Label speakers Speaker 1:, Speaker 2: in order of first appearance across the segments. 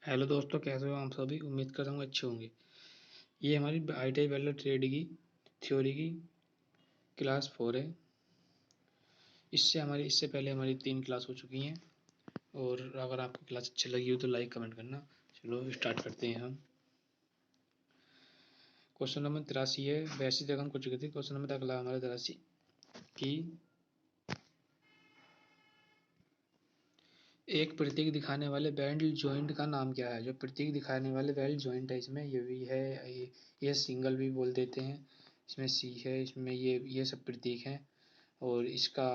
Speaker 1: Hello दोस्तों, कैसे हो आप सभी। उम्मीद करता हूँ अच्छे होंगे। ये हमारी ITI वैल्यू ट्रेड की थ्योरी की क्लास 4 है। इससे पहले हमारी 3 क्लास हो चुकी हैं। और अगर आपको क्लास अच्छी लगी हो तो लाइक कमेंट करना। चलो स्टार्ट करते हैं हम। क्वेश्चन नंबर 83 है। 82 तक हम कर चुके थे। क्वेश्चन नंबर अगला हमारा 83 की एक प्रतीक दिखाने वाले वेल्ड जॉइंट का नाम क्या है। जो प्रतीक दिखाने वाले वेल्ड जॉइंट है, इसमें ये भी है, ये सिंगल भी बोल देते हैं। इसमें सी है, इसमें ये सब प्रतीक हैं। और इसका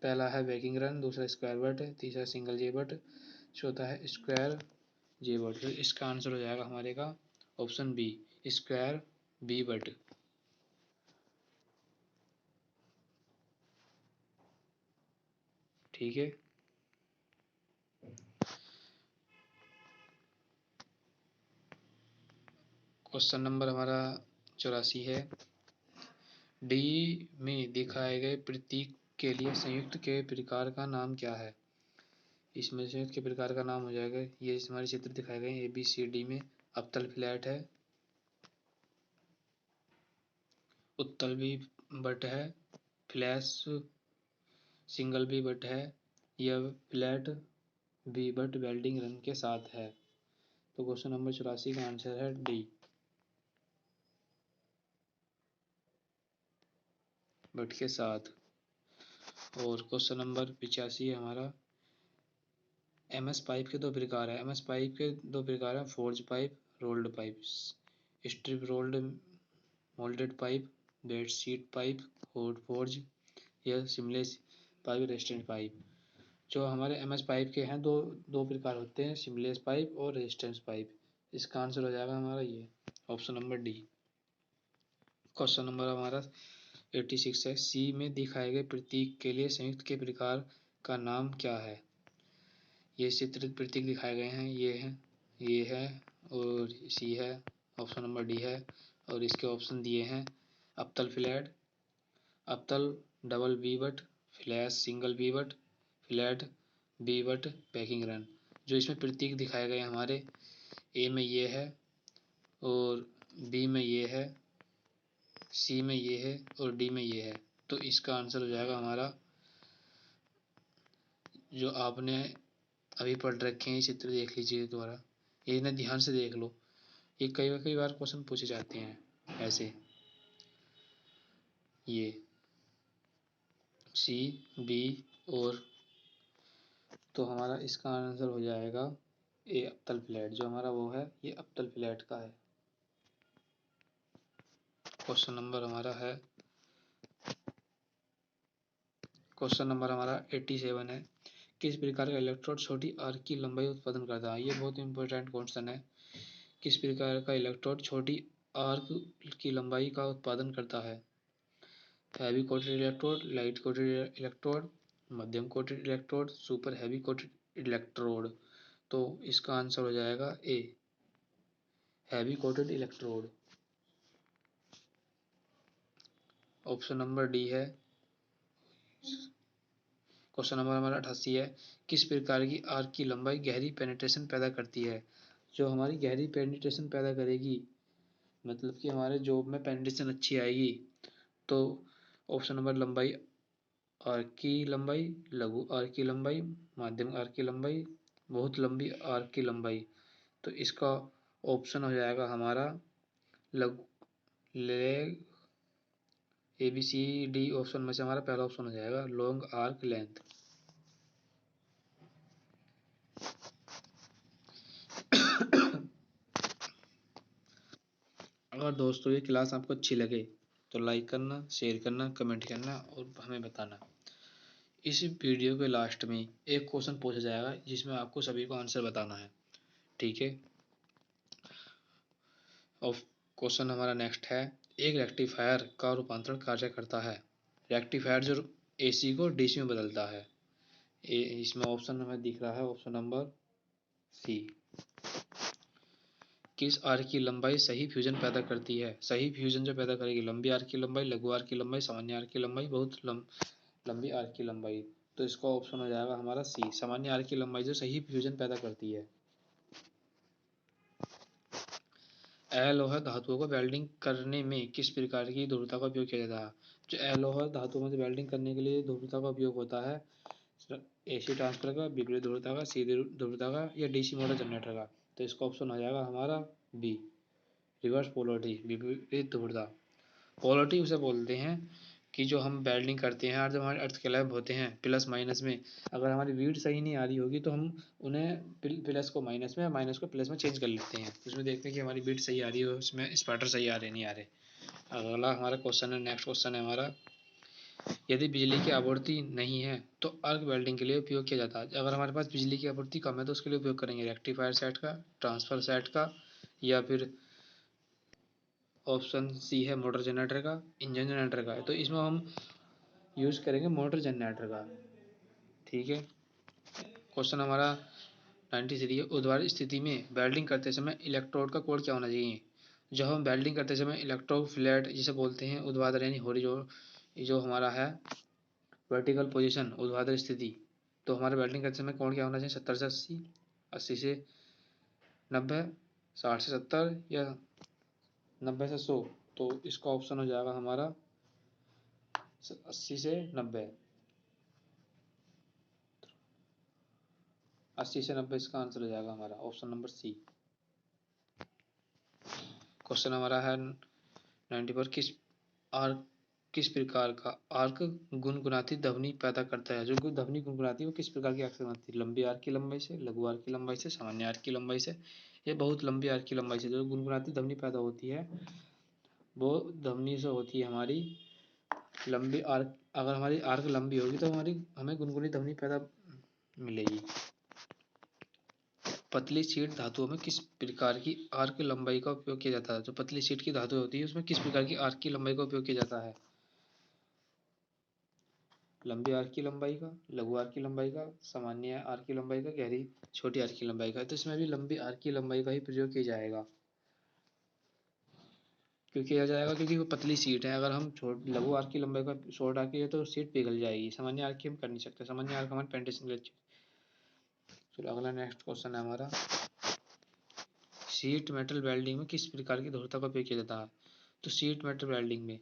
Speaker 1: पहला है बैकिंग रन, दूसरा स्क्वायर बट, तीसरा सिंगल जे बट, चौथा है स्क्वायर जे बट। तो इसका आंसर हो जाएगा हमारे का option B, square B butt. ठीक है। क्वेश्चन नंबर हमारा 84 है। डी में दिखाए गए प्रतीक के लिए संयुक्त के प्रकार का नाम क्या है। इसमें संयुक्त के प्रकार का नाम हो जाएगा, ये हमारे चित्र दिखाए गए हैं ABCD में। अवतल फ्लैट है, उत्तल भी बट है, फ्लैश सिंगल भी बट है, यह flat B butt welding run के साथ है। तो क्वेश्चन नंबर 84 का आंसर है डी, बट के साथ। और क्वेश्चन नंबर 85 है हमारा। MS पाइप के दो प्रकार है। MS पाइप के दो प्रकार हैं, forge pipe, rolled pipe. Strip rolled moulded pipe, bedsheet pipe, hot forge, या सिमलेस पाइप, रेजिस्टेंस पाइप। जो हमारे MS पाइप के हैं, दो दो प्रकार होते हैं, सिमलेस पाइप और रेजिस्टेंस पाइप। इसका आंसर हो जाएगा हमारा ये option number D. Question number हमारा 86 है। सी में दिखाए गए प्रतीक के लिए संयुक्त के प्रकार का नाम क्या है। ये चित्रित प्रतीक दिखाए गए हैं, ये है और सी है, ऑप्शन नंबर डी है। और इसके ऑप्शन दिए हैं अवतल फ्लैट, अवतल double B butt, flash single B butt, flat B butt, packing run. जो इसमें प्रतीक दिखाए गए हमारे, ए में ये है और बी में ये है, सी में ये है और डी में ये है। तो इसका आंसर हो जाएगा हमारा, जो आपने अभी पढ़ रखे हैं चित्र देख लीजिए दोबारा, ये ना ध्यान से देख लो। ये कई बार क्वेश्चन पूछे जाते हैं ऐसे। ये सी बी और, तो हमारा इसका आंसर हो जाएगा ए, अवतल फ्लैट। जो हमारा वो है, ये अवतल फ्लैट का है। क्वेश्चन नंबर हमारा है, क्वेश्चन नंबर हमारा 87 है। किस प्रकार का इलेक्ट्रोड छोटी आर्क की लंबाई उत्पादन करता है। ये बहुत इंपॉर्टेंट क्वेश्चन है। किस प्रकार का इलेक्ट्रोड छोटी आर्क की लंबाई का उत्पादन करता है। Heavy coated electrode, light coated electrode, मध्यम coated electrode, super heavy coated electrode. तो इसका आंसर हो जाएगा A, heavy coated electrode. Option number D है। क्वेश्चन नंबर हमारा 88 है। किस प्रकार की आर्क की लंबाई गहरी पेनिट्रेशन पैदा करती है। जो हमारी गहरी पेनिट्रेशन पैदा करेगी, मतलब कि हमारे जॉब में पेनिट्रेशन अच्छी आएगी, तो ऑप्शन नंबर लंबाई, आर्क की लंबाई, लघु आर्क की लंबाई, माध्यम आर्क की लंबाई, बहुत लंबी आर्क की लंबाई। तो इसका ऑप्शन हो जाएगा हमारा लघु, लेग, ABCD ऑप्शन में से हमारा पहला ऑप्शन हो जाएगा लॉन्ग आर्क लेंथ। अगर दोस्तों ये क्लास आपको अच्छी लगे तो लाइक करना, शेयर करना, कमेंट करना और हमें बताना। इस वीडियो के लास्ट में एक क्वेश्चन पूछा जाएगा जिसमें आपको सभी को आंसर बताना है। ठीक है। और क्वेश्चन हमारा नेक्स्ट है। एक रेक्टिफायर का रूपांतरण कार्य करता है। रेक्टिफायर जो AC को DC में बदलता है। इसमें ऑप्शन हमें दिख रहा है, ऑप्शन नंबर सी। किस आर्क की लंबाई सही फ्यूजन पैदा करती है। सही फ्यूजन जो पैदा करेगी, लंबी आर्क की लंबाई, लघु आर्क की लंबाई, सामान्य आर्क की लंबाई, बहुत लंबी आर्क की लंबाई। तो इसका ऑप्शन हो जाएगा हमारा सी, सामान्य आर्क की लंबाई जो सही फ्यूजन पैदा करती है। अलोहा धातुओं को वेल्डिंग करने में किस प्रकार की ध्रुवता का उपयोग किया जाता है? जो अलोहा धातुओं में वेल्डिंग करने के लिए ध्रुवता का उपयोग होता है, एसी ट्रांसफर का, विपरीत ध्रुवता का, सीधी ध्रुवता का, या डीसी मोटर जनरेटर का। तो इसका ऑप्शन हो जाएगा हमारा बी, रिवर्स पोलरिटी, विपरीत ध्रुवता। पोलरिटी उसे बोलते हैं कि जो हम वेल्डिंग करते हैं और जब हमारे अर्थ क्लैम्प होते हैं प्लस माइनस में, अगर हमारी रीड सही नहीं आ रही होगी तो हम उन्हें प्लस को माइनस में, माइनस को प्लस में चेंज कर लेते हैं। उसमें देखते हैं कि हमारी बीट सही आ रही है, उसमें स्पार्टर सही आ रहे नहीं आ रहे। अगला हमारा क्वेश्चन है, नेक्स्ट क्वेश्चन है हमारा, यदि बिजली की आपूर्ति नहीं है तो अर्क वेल्डिंग के लिए उपयोग किया जाता है। अगर हमारे पास बिजली की आपूर्ति कम है तो उसके लिए उपयोग करेंगे रेक्टिफायर सेट का, ट्रांसफर सेट का, या फिर ऑप्शन सी है मोटर जनरेटर का, इंजन जनरेटर का। तो इसमें हम यूज़ करेंगे मोटर जनरेटर का। ठीक है, क्वेश्चन हमारा 93 है, ऊर्ध्वाधर स्थिति में वेल्डिंग करते समय इलेक्ट्रोड का कोण क्या होना चाहिए? जब हम वेल्डिंग करते समय इलेक्ट्रोड फ्लैट जिसे बोलते हैं ऊर्ध्वाधर यानी हॉरिजॉन्टल, जो हमारा है वर्टिकल पोजीशन ऊर्ध्वाधर स्थिति, तो हमारे वेल्डिंग करते समय कोण क्या होना चाहिए? 70 से 80, 80 से 90, 60 से 70, या 90 से 100। तो इसका ऑप्शन हो जाएगा हमारा 80 से 90, 80 से 90 इसका आंसर हो जाएगा हमारा ऑप्शन नंबर सी। क्वेश्चन हमारा है 94, किस प्रकार का आर्क गुनगुनाती ध्वनि पैदा करता है? जो ध्वनि गुनगुनाती है वो किस प्रकार की आर्क से बनती है? लंबी आर्क की लंबाई से, लघु आर्क की लंबाई से, सामान्य आर्क की लंबाई से, या बहुत लंबी आर्क की लंबाई से? जो गुनगुनाती ध्वनि पैदा होती है वो ध्वनि से होती है हमारी लंबी आर्क। अगर हमारी आर्क लंबी होगी तो हमें गुनगुनी ध्वनि पैदा मिलेगी। पतली शीट धातुओं में किस प्रकार की आर्क लंबाई का उपयोग किया जाता है? जो पतली शीट की धातु होती है उसमें किस प्रकार की आर्क की लंबाई का उपयोग किया जाता है? लंबी आर्क की लंबाई का, लघु आर्क की लंबाई का, सामान्य आर्क की लंबाई का, गहरी छोटी आर्क की लंबाई का। तो इसमें भी लंबी आर्क की लंबाई का ही प्रयोग किया जाएगा। क्यों किया जाएगा? क्योंकि वो पतली सीट है। अगर हम लघु आर्क की लंबाई का शॉर्ट आर्क की है तो सीट पिघल जाएगी। सामान्य आर्क की हम कर नहीं सकते, सामान्य आर्क हमारे पेंटेशन के लिए। चलो अगला नेक्स्ट क्वेश्चन है हमारा, शीट मेटल वेल्डिंग में किस प्रकार की ध्रुवता का उपयोग किया जाता है? तो शीट मेटल वेल्डिंग में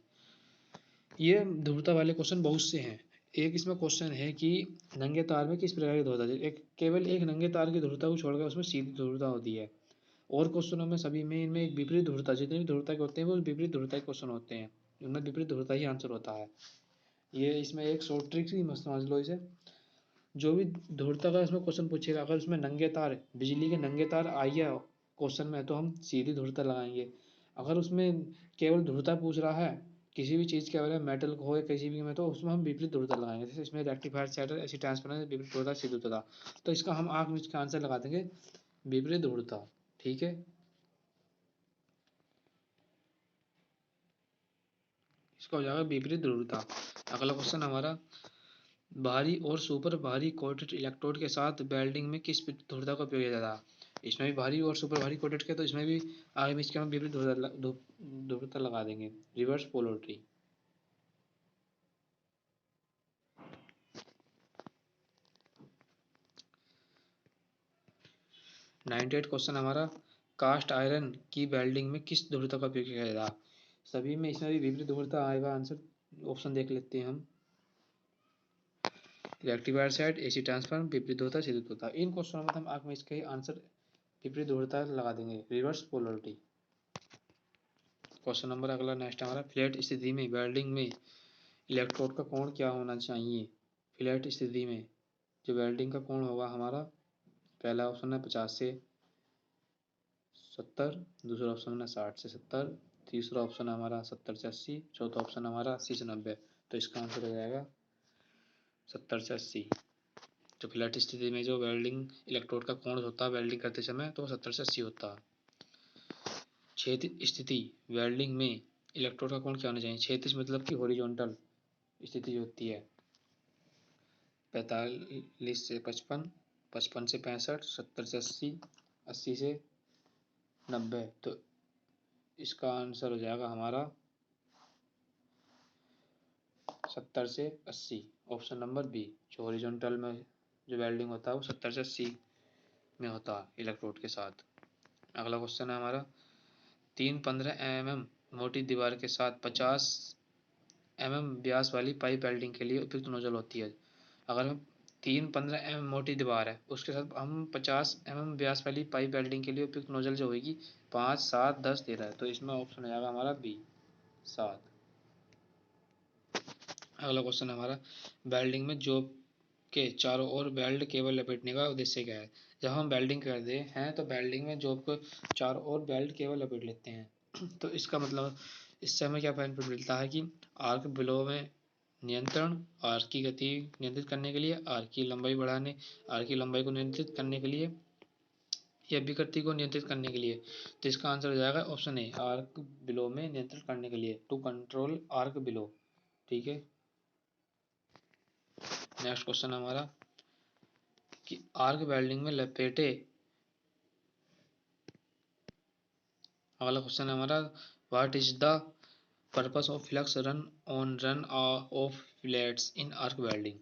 Speaker 1: ये ध्रुवता वाले क्वेश्चन बहुत से हैं। एक इसमें क्वेश्चन है कि नंगे तार में किस प्रकार की ध्रुवता, एक केवल एक नंगे तार की ध्रुवता को छोड़कर उसमें सीधी ध्रुवता होती है। और क्वेश्चनों में सभी में इनमें एक विपरीत ध्रुवता, जितने भी ध्रुवता के होते हैं वो विपरीत ध्रुवता के क्वेश्चन होते हैं, उनमें विपरीत ध्रुवता ही आंसर होता है। ये इसमें एक शॉर्ट ट्रिक ही मस्त समझ लो इसे। जो भी ध्रुवता का इसमें क्वेश्चन पूछेगा, अगर उसमें नंगे तार, बिजली के नंगे तार आई है क्वेश्चन में, तो हम सीधी ध्रुवता लगाएंगे। अगर उसमें केवल ध्रुवता पूछ रहा है किसी भी चीज़ के बारे में, मेटल को हो या किसी भी में, तो उसमें हम विपरीत ध्रुवता लगाएंगे। जैसे इसमें रेक्टिफायर सेटर ऐसी ट्रांसफर विपरीत ध्रुवता सीधी ध्रुवता, तो इसका हम आंख मिच का आंसर लगा देंगे विपरीत ध्रुवता। ठीक है, इसका हो जाएगा विपरीत ध्रुवता। अगला क्वेश्चन हमारा, भारी और सुपर भारी कोटेड इलेक्ट्रोड के साथ वेल्डिंग में किस ध्रुवता का उपयोग किया जाता है? इसमें भी भारी और सुपर भारी कोटेड के, तो इसमें भी आगे बीच के हम विपरीत ध्रुवता लगा देंगे, रिवर्स पोलरिटी। 98 क्वेश्चन हमारा, कास्ट आयरन की वेल्डिंग में किस ध्रुवता का उपयोग किया जाता है? सभी में इसमें भी विपरीत ध्रुवता आएगा आंसर। ऑप्शन देख लेते हैं हम, रेक्टिफायर सेट, एसी ट्रांसफार्मर, विपरीत ध्रुवता, सीधी ध्रुवता। इन क्वेश्चनों में हम आगे में इसके आंसर विपरीत ध्रुवता लगा देंगे, रिवर्स पोलरिटी। क्वेश्चन नंबर अगला नेक्स्ट हमारा, फ्लैट स्थिति में वेल्डिंग में इलेक्ट्रोड का कोण क्या होना चाहिए? फ्लैट स्थिति में जो वेल्डिंग का कोण होगा हमारा, पहला ऑप्शन है 50 से 70, दूसरा ऑप्शन है 60 से 70, तीसरा ऑप्शन है हमारा 70 से 80, चौथा ऑप्शन हमारा 80 से 90। तो इसका आंसर हो जाएगा 70 से 80। तो फ्लैट स्थिति में जो वेल्डिंग इलेक्ट्रोड का कोण होता है वेल्डिंग करते समय, तो 70 से 80 होता है। क्षैतिज स्थिति वेल्डिंग में इलेक्ट्रोड का कोण क्या होना चाहिए? क्षैतिज मतलब कि हॉरिजॉन्टल स्थिति जो होती है, 45 से 55, 55 से 65, 70 से 80, 80 से 90। तो इसका आंसर हो जाएगा हमारा 70 से 80, ऑप्शन नंबर बी। जो हॉरिजॉन्टल में जो वेल्डिंग होता है वो 70 से 80 में होता है इलेक्ट्रोड के साथ। अगला क्वेश्चन है हमारा, 315 mm मोटी दीवार के साथ 50 mm व्यास वाली पाइप वेल्डिंग के लिए उपयुक्त नोजल होती है। अगर हम 315 mm मोटी दीवार है उसके साथ हम 50 mm व्यास वाली पाइप वेल्डिंग के लिए उपयुक्त नोजल जो होगी 5, 7, 10, 13 है। तो इसमें ऑप्शन हो जाएगा हमारा बी 7। अगला क्वेश्चन हमारा वेल्डिंग में जॉब के चारों ओर वेल्ड केबल लपेटने का उद्देश्य क्या है। जब हम वेल्डिंग करते हैं तो वेल्डिंग में जॉब को चारों ओर वेल्ड केबल लपेट लेते हैं। तो इसका मतलब इससे हमें क्या बेनिफिट मिलता है कि आर्क बिलो में नियंत्रण, आर्क की गति नियंत्रित करने के लिए, आर्क की लंबाई बढ़ाने, आर्क की लंबाई को नियंत्रित करने के लिए या विकृति को नियंत्रित करने के लिए। तो इसका आंसर हो जाएगा ऑप्शन ए, आर्क बिलो में नियंत्रित करने के लिए, टू कंट्रोल आर्क बिलो। ठीक है, नेक्स्ट क्वेश्चन हमारा कि आर्क वेल्डिंग में लपेटे। अगला क्वेश्चन हमारा what is the purpose of flux run on run of plates in arc welding.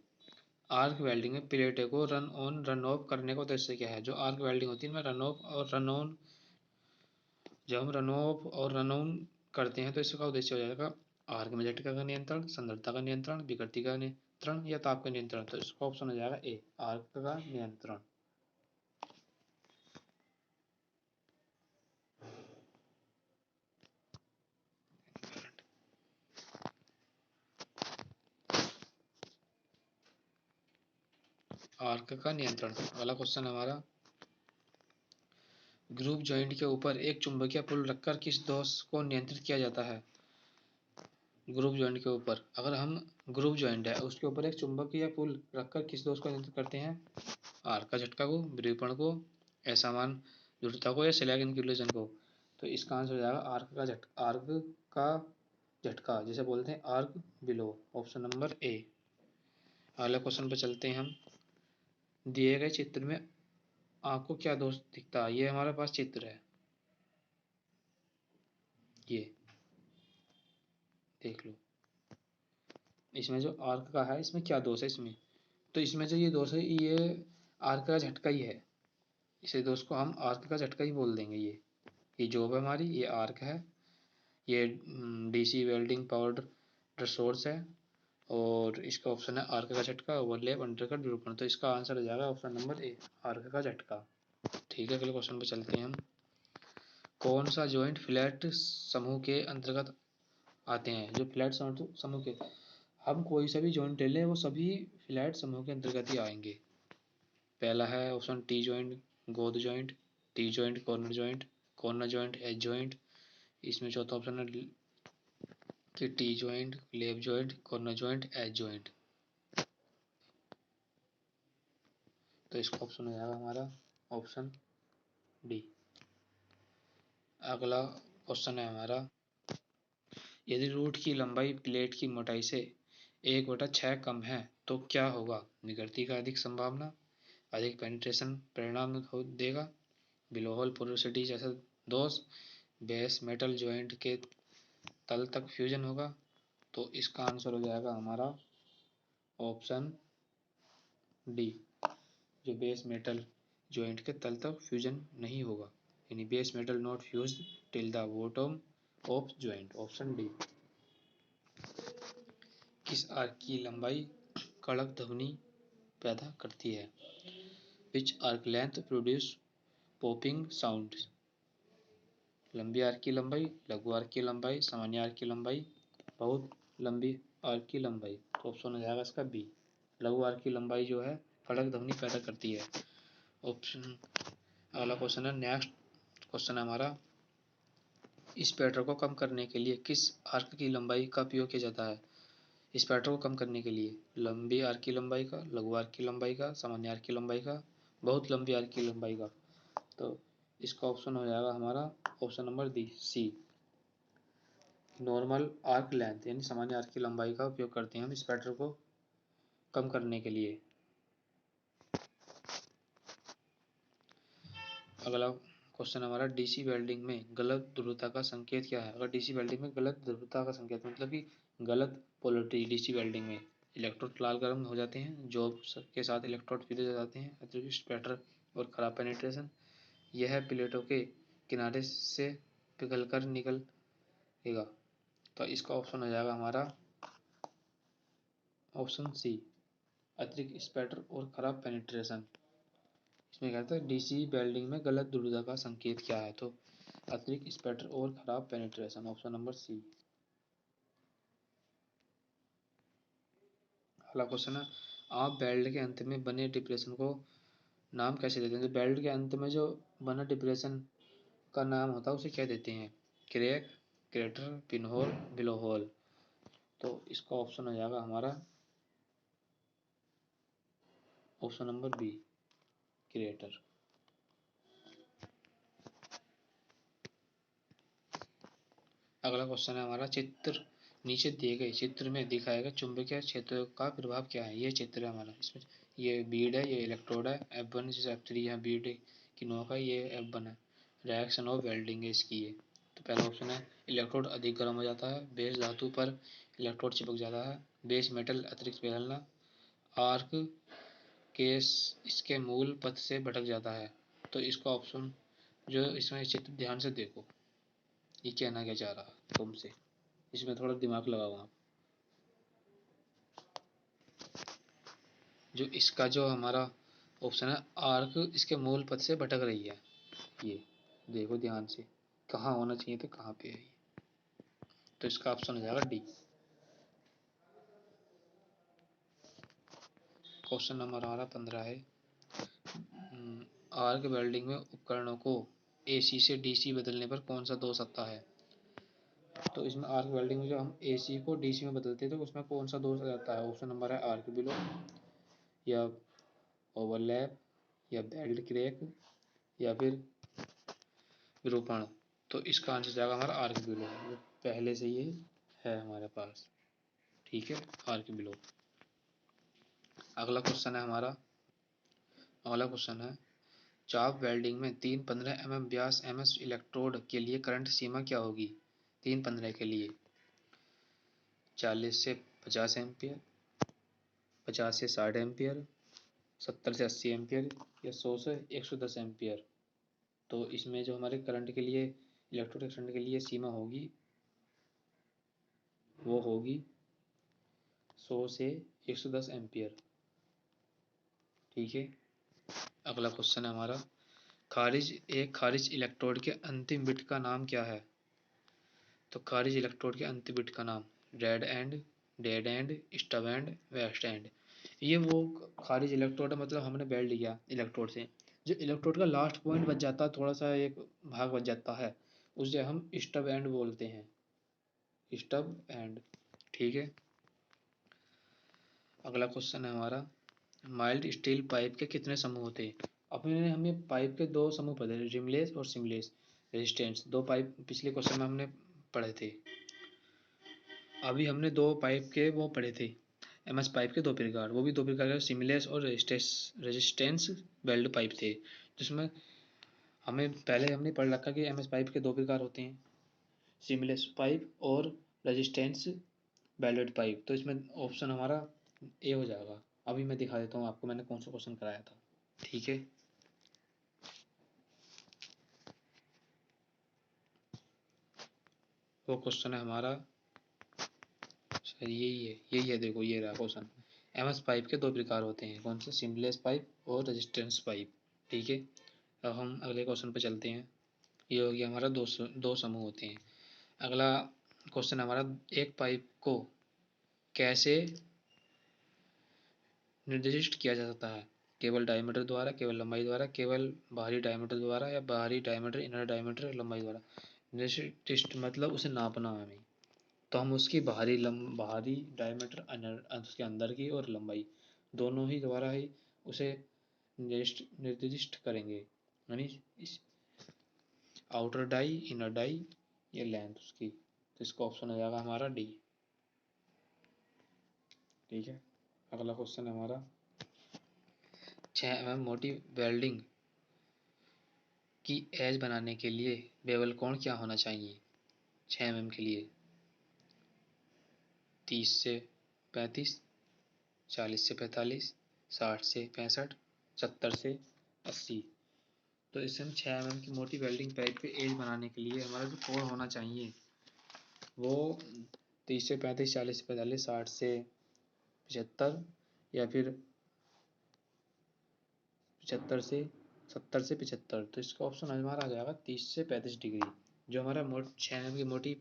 Speaker 1: Arc welding में प्लेटों को रन ऑन रन ऑफ करने का उद्देश्य क्या है। जो आर्क वेल्डिंग होती है इनमें रन ऑफ और रन ऑन, जब हम रन ऑफ और रन ऑन करते हैं तो इसका उद्देश्य हो जाएगा आर्क में झटका का नियंत्रण, सांद्रता का नियंत्रण, विकृति का नियंत्रण या ताप का नियंत्रण। तो इसका ऑप्शन हो जाएगा ए, आर्क का नियंत्रण। आर्क का नियंत्रण। अगला क्वेश्चन हमारा ग्रुप जॉइंट के ऊपर एक चुंबकीय पुल रखकर किस दोष को नियंत्रित किया जाता है। ग्रुप जॉइंट के ऊपर अगर हम ग्रुप जॉइंट है उसके ऊपर एक चुंबकीय पुल रखकर किस दोष को नियंत्रित करते हैं। आर्क का झटका को, विरूपण को, असमान ध्रुवता को या स्लैग इंक्लिनेशन को। तो इसका आंसर हो जाएगा आर्क का झटका जिसे बोलते हैं arc below, option number A. अगले क्वेश्चन पर चलते हैं हम। दिए गए चित्र में आपको क्या दोष दिखता है। ये हमारे पास चित्र है, ये देख लो। इसमें जो आर्क का है इसमें क्या दोष है इसमें। तो इसमें जो ये दोष है ये आर्क का झटका ही है। इसे दोष को हम आर्क का झटका ही बोल देंगे। ये जॉब है हमारी, ये आर्क है, ये डीसी वेल्डिंग पावर्ड सोर्स है और इसका ऑप्शन है आर्क का झटका, ओवरलैप, अंडरकट, विरूपण। तो इसका आंसर हो जाएगा ऑप्शन नंबर ए, आर्क का झटका। ठीक है, अगले क्वेश्चन पे चलते हैं हम। कौन सा जॉइंट फ्लैट समूह के अंतर्गत आते हैं। जो फ्लैट समूह के, हम कोई सा भी जॉइंट ले लें वो सभी फ्लैट समूह के अंतर्गत ही आएंगे। पहला है ऑप्शन टी जॉइंट, गोद joint, T joint, corner joint, edge joint. इसमें चौथा ऑप्शन है कि T joint, lap joint, corner joint, edge joint. तो इसका ऑप्शन हो जाएगा हमारा ऑप्शन डी। अगला क्वेश्चन है हमारा, यदि रूट की लंबाई प्लेट की मोटाई से 1/6 कम है तो क्या होगा। विकृति का अधिक संभावना, अधिक पेनिट्रेशन परिणाम देगा, बिलो होल पोरोसिटी जैसा दोष, बेस मेटल जॉइंट के तल तक फ्यूजन होगा। तो इसका आंसर हो जाएगा हमारा ऑप्शन डी, जो बेस मेटल जॉइंट के तल तक फ्यूजन नहीं होगा, यानी base metal not fused till the bottom of joint, option D. किस आर्क की लंबाई कड़क ध्वनि पैदा करती है। Which arc length produce popping sound. लंबी आर्क की लंबाई, लघु आर्क की लंबाई, सामान्य आर्क की लंबाई, बहुत लंबी आर्क की लंबाई। तो ऑप्शन हो जाएगा इसका बी, लघु आर्क की लंबाई जो है कड़क ध्वनि पैदा करती है, ऑप्शन। अगला क्वेश्चन है, नेक्स्ट क्वेश्चन है हमारा, स्पैटर को कम करने के लिए किस आर्क की लंबाई का उपयोग किया जाता है। स्पैटर को कम करने के लिए लंबी आर्क की लंबाई का, लघु आर्क की लंबाई का, सामान्य आर्क की लंबाई का, बहुत लंबी आर्क की लंबाई का। तो इसका ऑप्शन हो जाएगा हमारा ऑप्शन नंबर डी, सी, नॉर्मल आर्क लेंथ, यानी सामान्य आर्क की लंबाई का उपयोग करते हैं हम स्पैटर को कम करने के लिए। अगला क्वेश्चन हमारा, डीसी वेल्डिंग में गलत ध्रुवता का संकेत क्या है। अगर डीसी वेल्डिंग में गलत ध्रुवता का संकेत मतलब कि गलत पोलरिटी, डीसी वेल्डिंग में इलेक्ट्रोड लाल गर्म हो जाते हैं, जॉब के साथ इलेक्ट्रोड पीले हो जाते हैं, अतिरिक्त स्पैटर और खराब पेनिट्रेशन, यह प्लेटों के किनारे से पिघल कर निकलेगा। तो इसका ऑप्शन हो जाएगा हमारा ऑप्शन सी, अतिरिक्त स्पैटर और खराब पेनिट्रेशन। इसमें कहता है डीसी वेल्डिंग में गलत ध्रुवता का संकेत क्या है, तो अतिरिक्त स्पैटर और खराब पेनिट्रेशन, ऑप्शन नंबर सी। अगला क्वेश्चन है, आप वेल्ड के अंत में बने डिप्रेशन को नाम कैसे देते हैं? तो वेल्ड के अंत में जो बना डिप्रेशन का नाम होता है उसे क्या देते हैं? Crack, crater, pinhole, blowhole. तो इसका ऑप्शन हो जाएगा हमारा ऑप्शन नंबर बी, क्रिएटर। अगला क्वेश्चन है हमारा, चित्र नीचे दिए गए चित्र में दिखाए गए चुंबकीय क्षेत्र का प्रभाव क्या है? ये चित्र है हमारा, इसमें ये बीड है, ये इलेक्ट्रोड है, F1 जैसे F3 यहाँ बीड की नोक है, ये F1 है। रिएक्शन ऑफ वेल्डिंग है इसकी ये। तो पहला ऑप्शन है इलेक्ट्रोड अधिक गर्म हो जाता है, बेस धातु पर इलेक्ट्रोड चिपक जाता है, बेस मेटल अतिरिक्त पिघलना, आर्क केस इसके मूल पथ से भटक जाता है। तो इसका ऑप्शन जो इसमें चित्र ध्यान से देखो, ये कहना क्या चाह रहा है तुमसे, इसमें थोड़ा दिमाग लगाओ आप। जो इसका जो हमारा ऑप्शन है आर्क इसके मूल पथ से भटक रही है, ये देखो ध्यान से कहाँ होना चाहिए तो कहाँ पे है ये। तो इसका ऑप्शन हो जाएगा डी। क्वेश्चन नंबर हमारा 15 है, आर्क वेल्डिंग में उपकरणों को एसी से डीसी बदलने पर कौन सा दोष आता है? तो इसमें आर्क वेल्डिंग में जो हम एसी को डीसी में बदलते हैं तो उसमें कौन सा दोष आ जाता है? ऑप्शन नंबर है आर्क बिलो, या ओवरलैप, या बेल्ट क्रैक, या फिर विरूपण। तो इसका आंसर जाएगा हमारा आर्क बिलो, जो पहले से ही है हमारे पास। ठीक है, आर्क बिलो। अगला क्वेश्चन है हमारा, अगला क्वेश्चन है, चाप वेल्डिंग में 315 mm व्यास एमएस इलेक्ट्रोड के लिए करंट सीमा क्या होगी? 315 के लिए 40 से 50 एम्पियर, 50 से 60 एम्पियर, 70 से 80 एम्पियर, या 100 से 110 एम्पियर। तो इसमें जो हमारे करंट के लिए इलेक्ट्रोड करंट के लिए सीमा होगी वो होगी 100 से 110 एम्पियर। ठीक है। अगला क्वेश्चन है हमारा, खारिज इलेक्ट्रोड के अंतिम बिट का नाम क्या है? तो खारिज इलेक्ट्रोड के अंतिम बिट का नाम red end, dead end, stub end, waste end. ये वो खारिज इलेक्ट्रोड है, मतलब हमने वेल्ड किया इलेक्ट्रोड से, जो इलेक्ट्रोड का लास्ट पॉइंट बच जाता है, थोड़ा सा एक भाग बच जाता है, उसे हम स्टब एंड बोलते हैं, स्टब एंड। ठीक है। अगला क्वेश्चन है हमारा, माइल्ड स्टील पाइप के कितने समूह होते हैं? अपने हमें पाइप के दो समूह पढ़े थे, रिमलेस और सिमलेस रेजिस्टेंस। दो पाइप पिछले क्वेश्चन में हमने पढ़े थे। अभी हमने दो पाइप के वो पढ़े थे, एमएस पाइप के दो प्रकार, वो भी दो प्रकार के सिमलेस और रेजिस्टेंस वेल्ड पाइप थे। जिसमें हमें पहले हमने पढ़ रखा कि एमएस पाइप के दो प्रकार होते हैं, सिमलेस पाइप और रेजिस्टेंस वेल्डेड पाइप। तो इसमें ऑप्शन हमारा ए हो जाएगा। अभी मैं दिखा देता हूँ आपको मैंने कौन सा क्वेश्चन कराया था। ठीक है। वो क्वेश्चन है हमारा, सर यही है देखो, ये रहा क्वेश्चन। एमएस पाइप के दो प्रकार होते हैं, कौन से? सिमलेस पाइप और रेजिस्टेंस पाइप। ठीक है। अब हम अगले क्वेश्चन पर चलते हैं। ये हो गया हमारा दो समूह होते हैं। अगला क्वेश्चन हमारा, एक पाइप को कैसे निर्दिष्ट किया जा सकता है? केवल डायमीटर द्वारा, केवल लंबाई द्वारा, केवल बाहरी डायमीटर द्वारा, या बाहरी डायमीटर, इनर डायमीटर, लंबाई द्वारा। निर्दिष्ट मतलब उसे नापना हमें, तो हम उसकी बाहरी डायमीटर उसके अंदर की और लंबाई दोनों ही द्वारा ही उसे निर्दिष्ट करेंगे, यानी इस आउटर डाई, इनर डाई, ये लेंथ उसकी। तो इसका ऑप्शन हो जाएगा हमारा डी। ठीक है। अगला क्वेश्चन है हमारा, 6 mm मोटी वेल्डिंग की एज बनाने के लिए बेवल कोण क्या होना चाहिए? 6 mm के लिए 30 से 35, 40 से 45, 60 से 65, 70 से 80। तो इससे हम 6 mm की मोटी वेल्डिंग पाइप के एज बनाने के लिए हमारा जो कोण होना चाहिए वो 30 से 35, 40 से 45, 60 से 75 या फिर 75 से 70 से 75। तो इसका ऑप्शन हमारा आ जाएगा 30 से 35 डिग्री। जो हमारा 6 mm की मोटी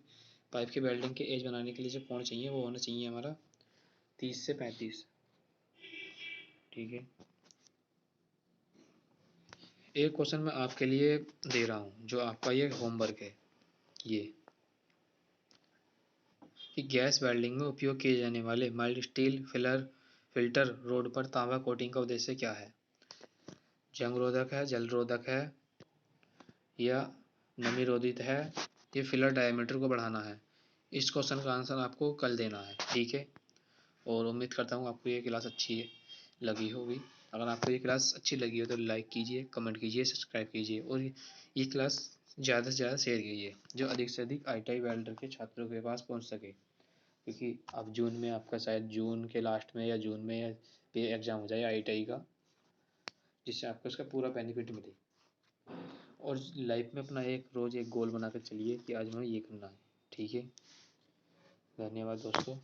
Speaker 1: पाइप की वेल्डिंग के एज बनाने के लिए जो कोण चाहिए वो होना चाहिए हमारा 30 से 35। ठीक है। एक क्वेश्चन मैं आपके लिए दे रहा हूँ जो आपका ये होमवर्क है, ये कि गैस वेल्डिंग में उपयोग किए जाने वाले माइल्ड स्टील फिल्टर रोड पर तांबा कोटिंग का उद्देश्य क्या है? जंग रोधक है, जल रोधक है या नमी रोधित है, ये फिलर डायमीटर को बढ़ाना है। इस क्वेश्चन का आंसर आपको कल देना है। ठीक है। और उम्मीद करता हूँ आपको ये क्लास अच्छी लगी होगी। अगर आपको ये क्लास अच्छी लगी हो तो लाइक कीजिए, कमेंट कीजिए, सब्सक्राइब कीजिए और ये क्लास ज़्यादा से ज़्यादा शेयर कीजिए जो अधिक से अधिक ITI वेल्डर के छात्रों के पास पहुंच सके, क्योंकि अब जून में आपका शायद जून के लास्ट में या जून में ये एग्ज़ाम हो जाए ITI का, जिससे आपको इसका पूरा बेनिफिट मिले। और लाइफ में अपना एक रोज़ एक गोल बना कर चलिए कि आज हमें ये करना है। ठीक है। धन्यवाद दोस्तों।